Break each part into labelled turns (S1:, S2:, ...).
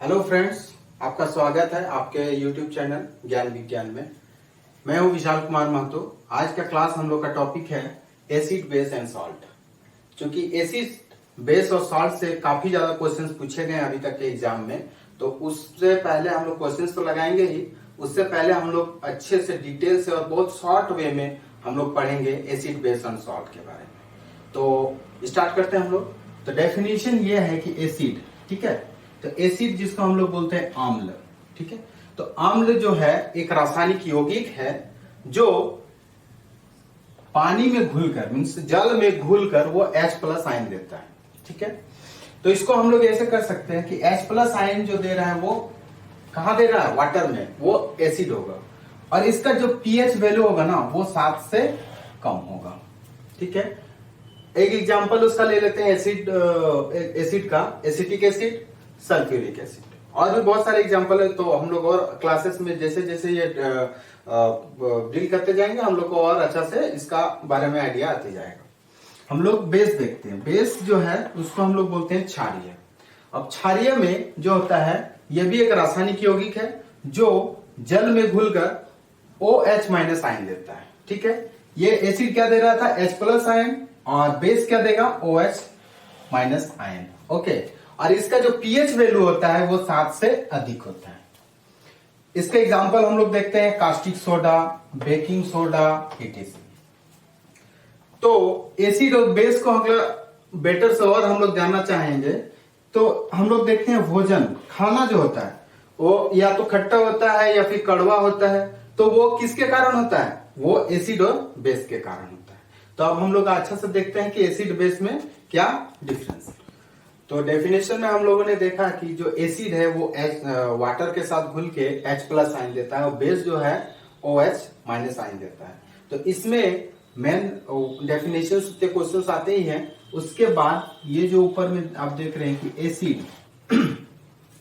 S1: Hello friends, आपका स्वागत है आपके YouTube चैनल ज्ञान विज्ञान में। मैं हूं विशाल कुमार महतो। आज का क्लास हम लोग का टॉपिक है एसिड, बेस एंड सॉल्ट। क्योंकि एसिड, बेस और सॉल्ट से काफी ज्यादा क्वेश्चंस पूछे गए अभी तक के एग्जाम में, तो उससे पहले हम लोग क्वेश्चंस तो लगाएंगे ही, उससे पहले हम लोग अच्छे से डिटेल से और बहुत शॉर्ट वे में हम लोग पढ़ेंगे एसिड, बेस एंड सॉल्ट के बारे में। तो स्टार्ट करते हैं हम लोग। तो डेफिनेशन ये है कि एसिड, ठीक है, तो एसिड जिसको हम लोग बोलते हैं आम्ल, ठीक है। तो आम्ल जो है एक रासायनिक यौगिक है जो पानी में घुलकर, मीन्स जल में घुलकर वो H+ आयन देता है, ठीक है। तो इसको हम लोग ऐसे कर सकते हैं कि H+ आयन जो दे रहा है वो कहां दे रहा है, वाटर में, वो एसिड होगा। और इसका जो pH वैल्यू होगा ना वो 7 से कम होगा, ठीक है। एक एग्जांपल उसका ले लेते हैं एसिड का, एसिटिक एसिड, सल्फ्यूरिक एसिड। और भी बहुत सारे एग्जांपल है, तो हम लोग और क्लासेस में जैसे जैसे ये डील करते जाएंगे हम लोग को और अच्छा से इसका बारे में आइडिया आते जाएगा। हम लोग बेस देखते हैं। बेस जो है उसको हम लोग बोलते हैं क्षारीय। अब क्षारीय में जो होता है ये भी एक रासायनिक यौगिक है जो जल में घुलकर OH- आयन देता है, ठीक है। ये एसिड क्या दे रहा था, H+ आयन, और बेस क्या देगा, OH- आयन, ओके। और इसका जो pH वैल्यू होता है वो 7 से अधिक होता है। इसके एग्जांपल हम लोग देखते हैं caustic soda, baking soda, etc। तो एसिड और बेस को अगर बेटर से और हम लोग जानना चाहेंगे तो हम लोग देखते हैं भोजन, खाना जो होता है वो या तो खट्टा होता है या फिर कड़वा होता है, तो वो किसके कारण होता है, वो एसिड और बेस के कारण होता है। तो अब हम लोग अच्छा से देखते हैं कि एसिड बेस में क्या डिफरेंस है। तो डेफिनेशन में हम लोगों ने देखा कि जो एसिड है वो वाटर के साथ घुल के H+ आयन देता है और बेस जो है OH- आयन देता है। तो इसमें मेन डेफिनेशन से क्वेश्चन आते ही हैं। उसके बाद ये जो ऊपर में आप देख रहे हैं कि एसिड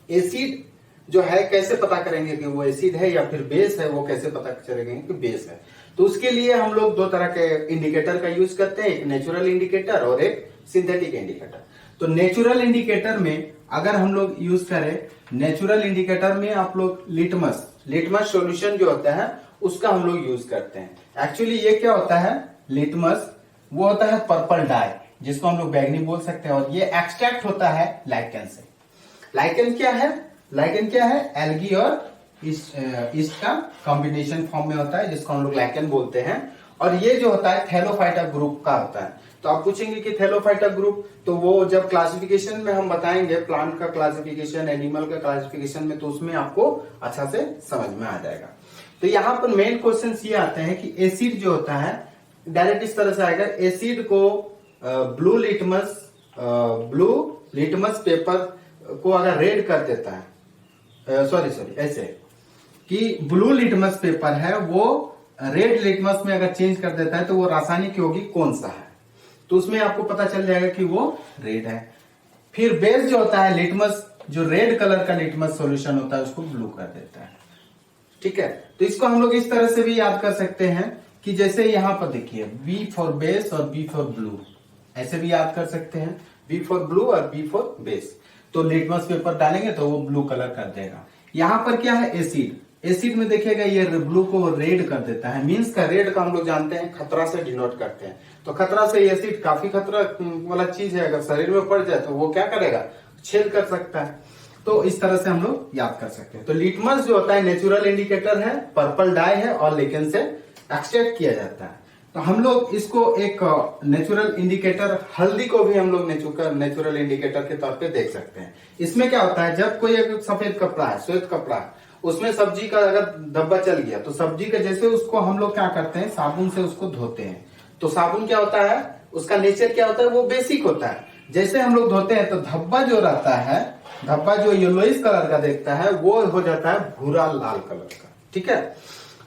S1: एसिड जो है कैसे पता करेंगे कि वो एसिड है या फिर बेस है, वो कैसे पता करेंगे कि बेस है। तो उसके लिए हम लोग दो तरह के इंडिकेटर का यूज करते हैं, एक नेचुरल इंडिकेटर और एक सिंथेटिक इंडिकेटर। तो नेचुरल इंडिकेटर में अगर हम लोग यूज करें, नेचुरल इंडिकेटर में आप लोग लिटमस सॉल्यूशन जो होता है उसका हम लोग यूज करते हैं। एक्चुअली ये क्या होता है, लिटमस वो होता है पर्पल डाई, जिसको हम लोग बैगनी बोल सकते हैं, और ये एक्सट्रैक्ट होता है लाइकेन से। लाइकेन क्या है, लाइकेन क्या है, एल्गी और ईस्ट का कॉम्बिनेशन फॉर्म में होता है, जिसको हम लोग लाइकेन बोलते हैं। और ये जो होता है थैलोफाइटा ग्रुप का होता है। तो आप पूछेंगे कि थैलोफाइटा ग्रुप, तो वो जब क्लासिफिकेशन में हम बताएंगे, प्लांट का क्लासिफिकेशन, एनिमल का क्लासिफिकेशन में, तो उसमें आपको अच्छा से समझ में आ जाएगा। तो यहाँ पर मेन क्वेश्चन ये आते हैं कि एसिड जो होता है डायरेक्ट इस तरह से आएगा, एसिड को ब्लू लिटमस पेपर को अगर रेड कर देता है, सॉरी ऐसे कि ब्लू लिटमस पेपर है वो रेड लिटमस में अगर चेंज कर देता है तो वो रासायनिक यौगिक कौन सा है, तो उसमें आपको पता चल जाएगा कि वो रेड है। फिर बेस जो होता है लिटमस, जो रेड कलर का लिटमस सॉल्यूशन होता है उसको ब्लू कर देता है, ठीक है। तो इसको हम लोग इस तरह से भी याद कर सकते हैं कि जैसे यहां पर देखिए B फॉर बेस और B फॉर ब्लू, ऐसे भी याद कर सकते हैं, B फॉर ब्लू और B फॉर बेस। तो लिटमस पेपर डालेंगे तो वो ब्लू कलर कर देगा। यहां पर क्या है, एसिड, एसिड में देखिएगा ये ब्लू को रेड कर देता है, मींस का रेड का हम लोग जानते हैं खतरा से डिनोट करते हैं। तो खतरा से एसिड काफी खतरा वाला चीज है, अगर शरीर में पड़ जाए तो वो क्या करेगा, छेद कर सकता है। तो इस तरह से हम लोग याद कर सकते हैं। तो लिटमस जो होता है नेचुरल इंडिकेटर है, पर्पल डाई है और लेकिन से एक्सट्रैक्ट किया जाता है। तो हम लोग इसको एक नेचुरल इंडिकेटर, हल्दी को भी हम लोग नेचुरल इंडिकेटर के तौर पे देख सकते हैं। इसमें क्या होता है, जब कोई एक सफेद कपड़ा है, श्वेत कपड़ा है, उसमें सब्जी का अगर धब्बा चल गया तो सब्जी का जैसे उसको हम लोग क्या करते हैं, साबुन से उसको धोते हैं। तो साबुन क्या होता है, उसका नेचर क्या होता है, वो बेसिक होता है। जैसे हम लोग धोते हैं तो धब्बा जो रहता है, धब्बा जो येलोइश कलर का देखता है वो हो जाता है भूरा लाल कलर का, ठीक है।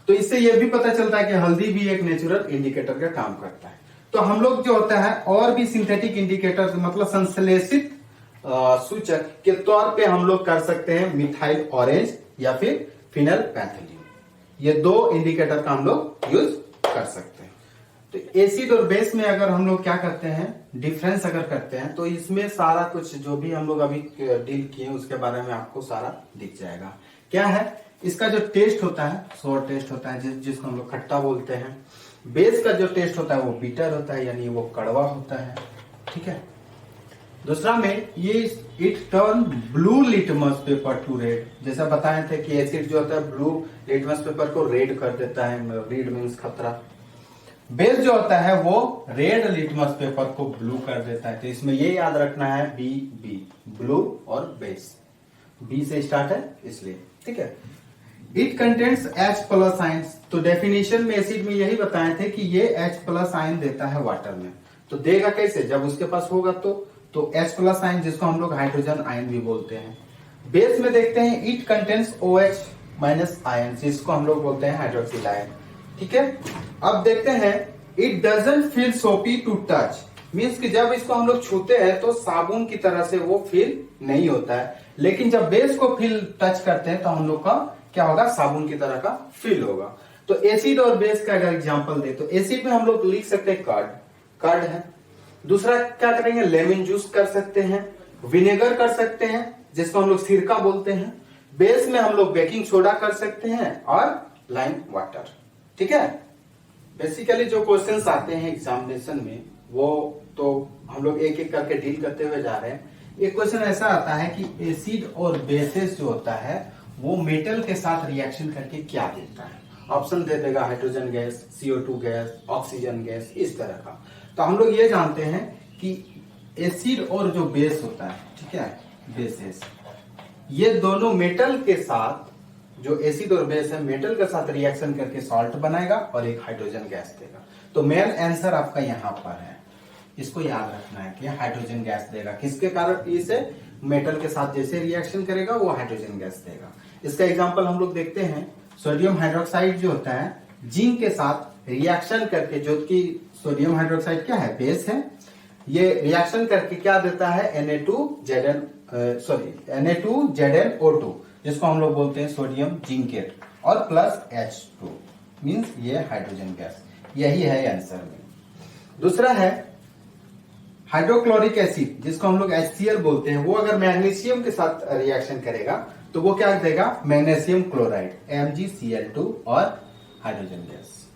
S1: तो इससे यह भी पता चलता है कि हल्दी भी एक नेचुरल इंडिकेटर का काम करता है। तो हम लोग जो होता है और भी सिंथेटिक इंडिकेटर, मतलब संश्लेषित सूचक के तौर पे हम लोग कर सकते हैं मिथाइल ऑरेंज या फिर फिनाइल पैंथेलिन। ये दो इंडिकेटर का हम लोग यूज कर सकते हैं। तो एसिड और बेस में अगर हम लोग क्या करते हैं, डिफरेंस अगर करते हैं, तो इसमें सारा कुछ जो भी हम लोग अभी डील किए उसके बारे में आपको सारा दिख जाएगा। क्या है इसका जो टेस्ट होता है, सोर टेस्ट होता है, जिसको हम लोग खट्टा बोलते हैं। बेस का जो टेस्ट होता है वो बीटर होता है, यानी वो कड़वा होता है। ठीक है। दूसरा में ये it turn blue litmus paper two red, जैसा बताए थे कि एसिड जो होता है ब्लू लिटमस पेपर को रेड कर देता है, रेड मीन्स खतरा। बेस जो होता है वो रेड लिटमस पेपर को ब्लू कर देता है। तो इसमें ये याद रखना है बी बी, ब्लू और बेस, बी से स्टार्ट है इसलिए। ठीक है। It contains H plus ions, तो डेफिनेशन में एसिड में यही बताए थे कि ये H प्लस आयन देता है वाटर में। तो देगा कैसे, जब उसके पास होगा तो H प्लस आयन, जिसको हम लोग हाइड्रोजन आयन भी बोलते हैं। बेस में देखते हैं it contains OH minus ion, जिसको हम लोग बोलते हैं हाइड्रोक्सिल आयन। ठीक है। अब देखते हैं इट डजंट फील सोपी टू टच, मीन्स कि जब इसको हम लोग छूते हैं तो साबुन की तरह से वो फील नहीं होता है, लेकिन जब बेस को फील टच करते हैं तो हम लोग का क्या होगा, साबुन की तरह का फील होगा। तो एसिड और बेस का अगर एग्जांपल दे तो एसिड में हम लोग लिख सकते हैं कर्ड, कर्ड है। दूसरा क्या करेंगे, लेमन जूस कर सकते हैं, विनेगर कर सकते हैं जिसको हम लोग सिरका बोलते हैं। बेस में हम लोग बेकिंग सोडा कर सकते हैं और लाइम वाटर। ठीक है। बेसिकली जो क्वेश्चंस आते हैं एग्जामिनेशन में वो तो हम लोग एक एक करके डील करते हुए जा रहे हैं। एक क्वेश्चन ऐसा आता है कि एसिड और बेसिस जो होता है वो मेटल के साथ रिएक्शन करके क्या देता है। ऑप्शन दे देगा hydrogen gas, CO2 gas, oxygen gas, इस तरह का। तो हम लोग ये जानते हैं कि एसिड और जो बेस होता है, ठीक है, बेसिस, ये दोनों मेटल के साथ, जो एसिड और बेस है मेटल के साथ रिएक्शन करके सॉल्ट बनाएगा और एक हाइड्रोजन गैस देगा। तो मेन आंसर आपका यहाँ पर है, इसको याद रखना है कि हाइड्रोजन गैस देगा। किसके कारण, इसे मेटल के साथ जैसे रिएक्शन करेगा वो हाइड्रोजन गैस देगा। इसका एग्जांपल हम लोग देखते हैं, सोडियम हाइड्रोक्साइड जो होता है जिंक के साथ रिएक्शन करके, जो कि सोडियम हाइड्रोक्साइड क्या है, बेस है, ये रिएक्शन करके क्या देता है, Na2ZnO2, जिसको हम लोग बोलते हैं सोडियम जिंकेट, और प्लस H2 मींस ये हाइड्रोजन गैस। यही है आंसर में। दूसरा है हाइड्रोक्लोरिक एसिड, जिसको हम लोग HCl बोलते हैं, वो अगर मैग्नीशियम के साथ रिएक्शन करेगा तो वो क्या देगा, मैग्नीशियम क्लोराइड MgCl2 और हाइड्रोजन गैस।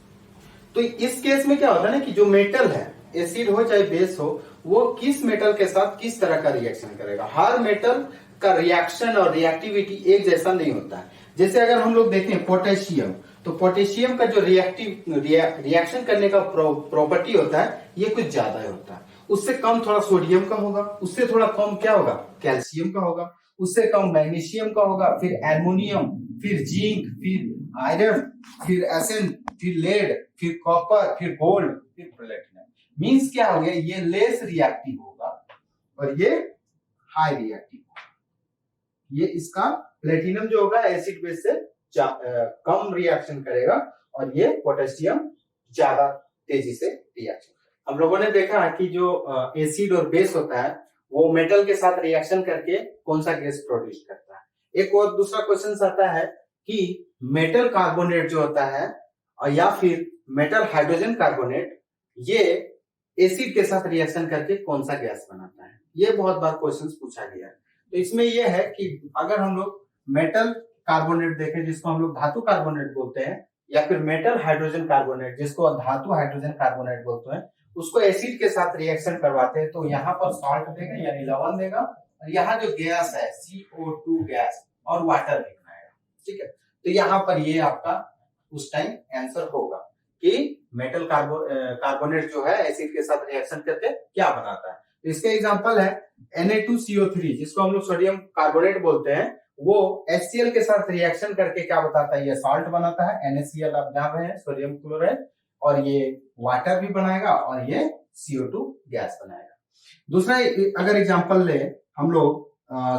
S1: तो इस केस में क्या होता है ना कि जो मेटल है, एसिड हो चाहे बेस हो, वो किस मेटल के साथ किस तरह का रिएक्शन करेगा। हर मेटल का रिएक्शन और रिएक्टिविटी एक जैसा नहीं होता है। जैसे अगर हम लोग देखें पोटेशियम, तो पोटेशियम का जो रिएक्शन करने का प्रॉपर्टी होता है ये कुछ ज्यादा होता है। उससे कम थोड़ा सोडियम का होगा, उससे थोड़ा कम क्या होगा, कैल्शियम का होगा, उससे कम मैग्नीशियम का होगा, फिर एल्युमिनियम, फिर जिंक, फिर आयरन, फिर एसएन, फिर लेड, फिर कॉपर, फिर गोल्ड, फिर प्लेटिनम। मींस क्या हो गया, ये लेस रिएक्टिव होगा और ये हाई रिएक्टिव होगा। ये इसका प्लेटिनम जो होगा एसिड बेस से कम रिएक्शन करेगा और ये पोटेशियम ज्यादा तेजी से रिएक्शन। हम लोगों ने देखा कि जो एसिड और बेस होता है वो मेटल के साथ रिएक्शन करके कौन सा गैस प्रोड्यूस करता है। एक और दूसरा क्वेश्चन आता है कि मेटल कार्बोनेट जो होता है और या फिर मेटल हाइड्रोजन कार्बोनेट, ये एसिड के साथ रिएक्शन करके कौन सा गैस बनाता है। ये बहुत बार क्वेश्चन पूछा गया है। तो इसमें यह है कि अगर हम लोग मेटल कार्बोनेट देखें, जिसको हम लोग धातु कार्बोनेट बोलते हैं, या फिर मेटल हाइड्रोजन कार्बोनेट, जिसको धातु हाइड्रोजन कार्बोनेट बोलते हैं, उसको एसिड के साथ रिएक्शन करवाते हैं तो यहाँ पर सॉल्ट देगा यानी लवण देगा, और यहाँ जो गैस है CO2 गैस और वाटर लिखना है। ठीक है। तो यहाँ पर ये आपका उस टाइम आंसर होगा कि मेटल कार्बोनेट जो है एसिड के साथ रिएक्शन करके क्या बनाता है। तो इसके एग्जांपल है Na2CO3, जिसको हम लोग सोडियम कार्बोनेट बोलते हैं, वो HCl के साथ रिएक्शन करके क्या बताता है, ये सॉल्ट बनाता है। NaCl आप जान रहे हैं, सोडियम क्लोराइड, और ये वाटर भी बनाएगा और ये CO2 गैस बनाएगा। दूसरा अगर एग्जांपल ले हम लोग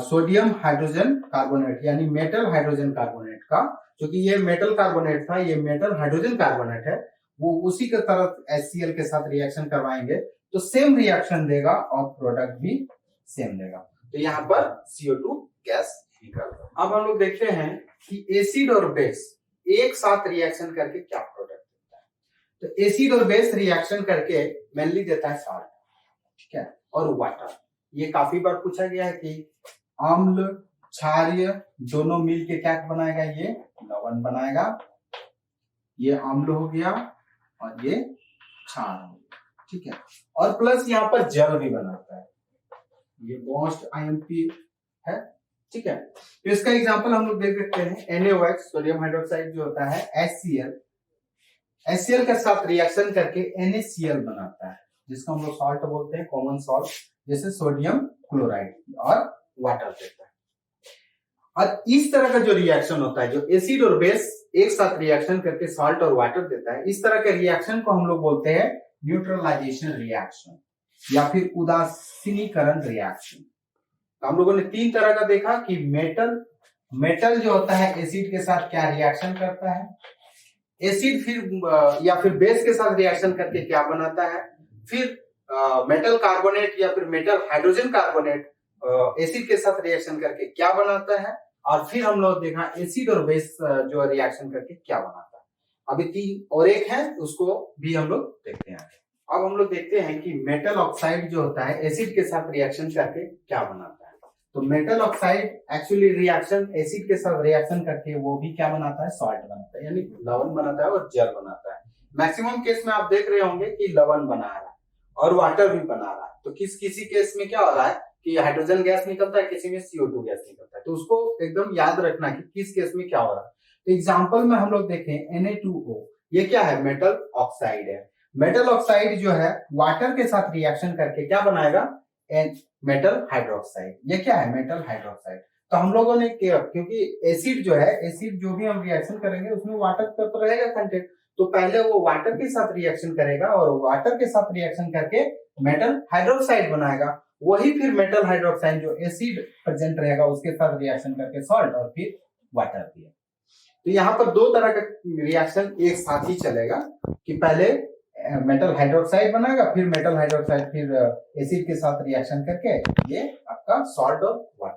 S1: सोडियम हाइड्रोजन कार्बोनेट यानी मेटल हाइड्रोजन कार्बोनेट का, क्योंकि ये मेटल कार्बोनेट था, ये मेटल हाइड्रोजन कार्बोनेट है, वो उसी के तरह HCl के साथ रिएक्शन करवाएंगे तो सेम रिएक्शन देगा और प्रोडक्ट भी सेम देगा। तो यहाँ पर CO2 गैस निकल। अब हम लोग देखते हैं कि एसिड और बेस एक साथ रिएक्शन करके क्या प्रोडक्ट देता है। तो एसिड और बेस रिएक्शन करके मेनली देता है सॉल्ट, ठीक है, और वाटर। ये काफी बार पूछा गया है कि अम्ल क्षारीय दोनों मिल के क्या बनाएगा, ये लवण बनाएगा। ये अम्ल हो गया और ये क्षार हो गया, ठीक है, और प्लस यहाँ पर जल भी बनाता है, ये मोस्ट IMP है, ठीक है। तो इसका एग्जांपल हम लोग देख सकते हैं NaOH सोडियम हाइड्रोक्साइड जो होता है HCl के साथ रिएक्शन करके NaCl बनाता है, जिसको हम लोग सॉल्ट बोलते हैं, कॉमन सॉल्ट, जैसे सोडियम क्लोराइड और वाटर देता है। और इस तरह का जो रिएक्शन होता है, जो एसिड और बेस एक साथ रिएक्शन करके सॉल्ट और वाटर देता है, इस तरह के रिएक्शन को हम लोग बोलते हैं न्यूट्रलाइजेशन रिएक्शन या फिर उदासीनीकरण रिएक्शन। तो हम लोगों ने 3 तरह का देखा कि मेटल जो होता है एसिड के साथ क्या रिएक्शन करता है, एसिड फिर या फिर बेस के साथ रिएक्शन करके क्या बनाता है, फिर मेटल कार्बोनेट या फिर मेटल हाइड्रोजन कार्बोनेट एसिड के साथ रिएक्शन करके क्या बनाता है, और फिर हम लोग देखा एसिड और बेस जो रिएक्शन करके क्या बनाता है। अभी 3 और एक है, उसको भी हम लोग देखते हैं। अब हम लोग देखते हैं कि मेटल ऑक्साइड जो होता है एसिड के साथ रिएक्शन करके क्या बनाता है। तो metal oxide actually reaction acid के साथ रिएक्शन करके वो भी क्या बनाता है, सॉल्ट बनाता है, यानी लवण बनाता है और जल बनाता है। मैक्सिमम केस में आप देख रहे होंगे कि लवण बना रहा है और वाटर भी बना रहा है। तो किसी केस में क्या हो रहा है कि हाइड्रोजन गैस निकलता है, किसी में CO2 गैस निकलता है। तो उसको एकदम याद रखना कि किस केस में क्या हो रहा है। तो एग्जाम्पल में हम लोग देखें Na2O, ये क्या है, मेटल ऑक्साइड है। मेटल ऑक्साइड जो है वाटर के साथ रिएक्शन करके क्या बनाएगा, मेटल हाइड्रोक्साइड। ये क्या है, मेटल हाइड्रोक्साइड। तो हम लोगों ने क्योंकि एसिड जो है, एसिड जो भी हम रिएक्शन करेंगे उसमें वाटर का तो रहेगा कंटेंट, तो पहले वो वाटर के साथ रिएक्शन करेगा और वाटर के साथ रिएक्शन करके मेटल हाइड्रोक्साइड बनाएगा। वही फिर मेटल हाइड्रोक्साइड जो एसिड प्रेजेंट रहेगा उसके साथ रिएक्शन करके सॉल्ट और फिर वाटर दिया। तो यहाँ पर 2 तरह का रिएक्शन एक साथ ही चलेगा कि पहले मेटल हाइड्रोक्साइड बनाएगा, फिर मेटल हाइड्रोक्साइड फिर एसिड के साथ रिएक्शन करके ये आपका सॉल्ट और वाटर